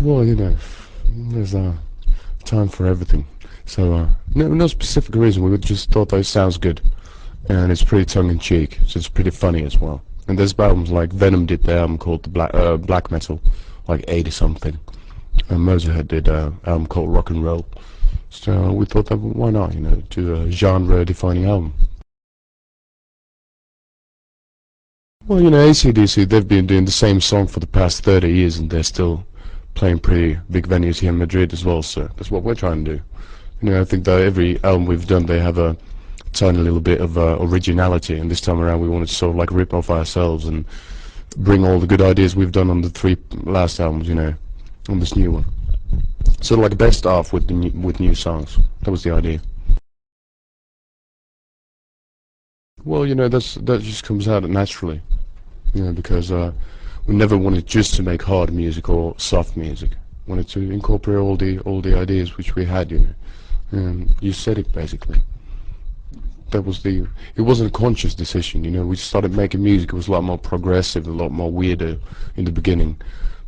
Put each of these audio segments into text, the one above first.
Well, there's time for everything. So, no specific reason. We just thought that it sounds good, and it's pretty tongue-in-cheek, so it's pretty funny as well. And there's albums like Venom did the album called the Black Metal, like 80 something. And Motorhead did an album called Rock and Roll. So we thought that why not, do a genre-defining album. Well, AC/DC, they've been doing the same song for the past 30 years, and they're still playing pretty big venues here in Madrid as well. So that's what we're trying to do. I think that every album we've done, they have a tiny little bit of originality, and this time around we wanted to sort of like rip off ourselves and bring all the good ideas we've done on the three last albums, on this new one. Sort of like a best of with with new songs. That was the idea. Well, that just comes out naturally, because we never wanted just to make hard music or soft music. Wanted to incorporate all the ideas which we had, and you said it basically. It wasn't a conscious decision, we started making music. It was a lot more progressive, a lot more weirder in the beginning,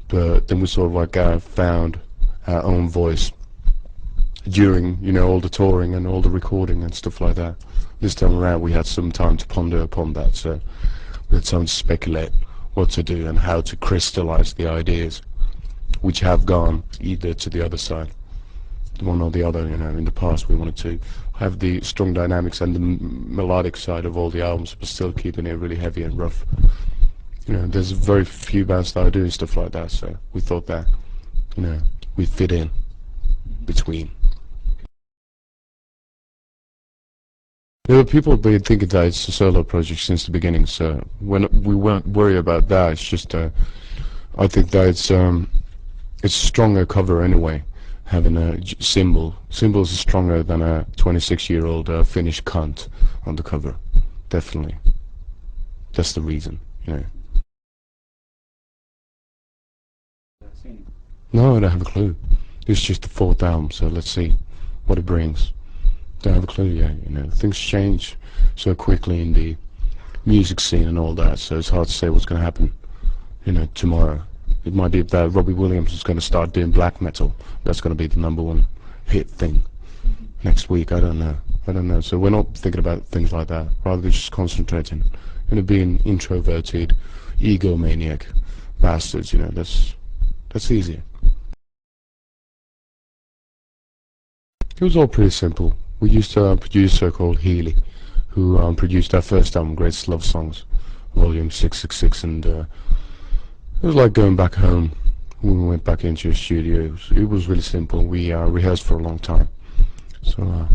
but then we sort of like found our own voice during, all the touring and all the recording and stuff like that. This time around we had some time to ponder upon that, so we had time to speculate what to do and how to crystallize the ideas which have gone either to the other side, one or the other. In the past we wanted to have the strong dynamics and the melodic side of all the albums, but still keeping it really heavy and rough. There's very few bands that are doing stuff like that, so we thought that, we fit in between. People have been thinking that it's a solo project since the beginning, so we weren't worried about that. It's just, I think that it's a stronger cover anyway, having a symbol. Symbols are stronger than a 26-year-old Finnish cunt on the cover, definitely. That's the reason, No, I don't have a clue. It's just the fourth album, so let's see what it brings. Don't have a clue yet, things change so quickly in the music scene and all that, so it's hard to say what's going to happen, tomorrow. It might be that Robbie Williams is going to start doing black metal. That's going to be the #1 hit thing next week. I don't know. So we're not thinking about things like that. Rather just concentrating, being introverted, egomaniac bastards. That's easier. It was all pretty simple. We used a producer called Healy, who produced our first album, Greatest Love Songs, Volume 666, and it was like going back home when we went back into a studio. It was really simple. We rehearsed for a long time, so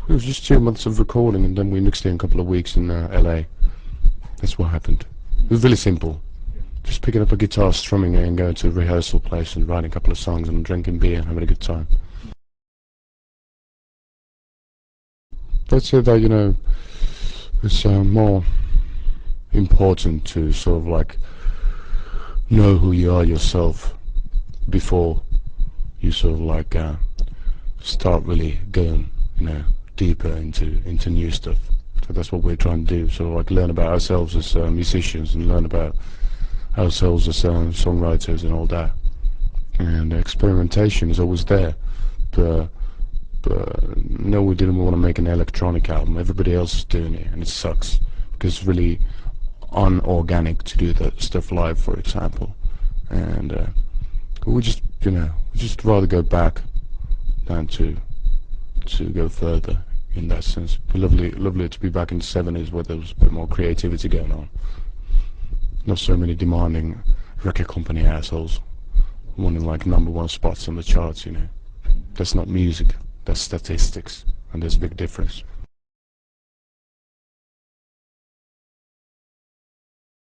it was just 2 months of recording, and then we mixed it in a couple of weeks in LA. That's what happened. It was really simple. Just picking up a guitar, strumming it, and going to a rehearsal place and writing a couple of songs and drinking beer and having a good time. Let's say that, it's more important to sort of like know who you are yourself before you sort of like start really going, deeper into new stuff. So that's what we're trying to do, sort of like learn about ourselves as musicians and learn about ourselves as songwriters and all that. And experimentation is always there, but no, we didn't want to make an electronic album. Everybody else is doing it, and it sucks because it's really unorganic to do that stuff live, for example. And we just rather go back than to go further in that sense. Lovely to be back in the '70s where there was a bit more creativity going on. Not so many demanding record company assholes wanting like #1 spots on the charts. That's not music. That's statistics, and there's a big difference.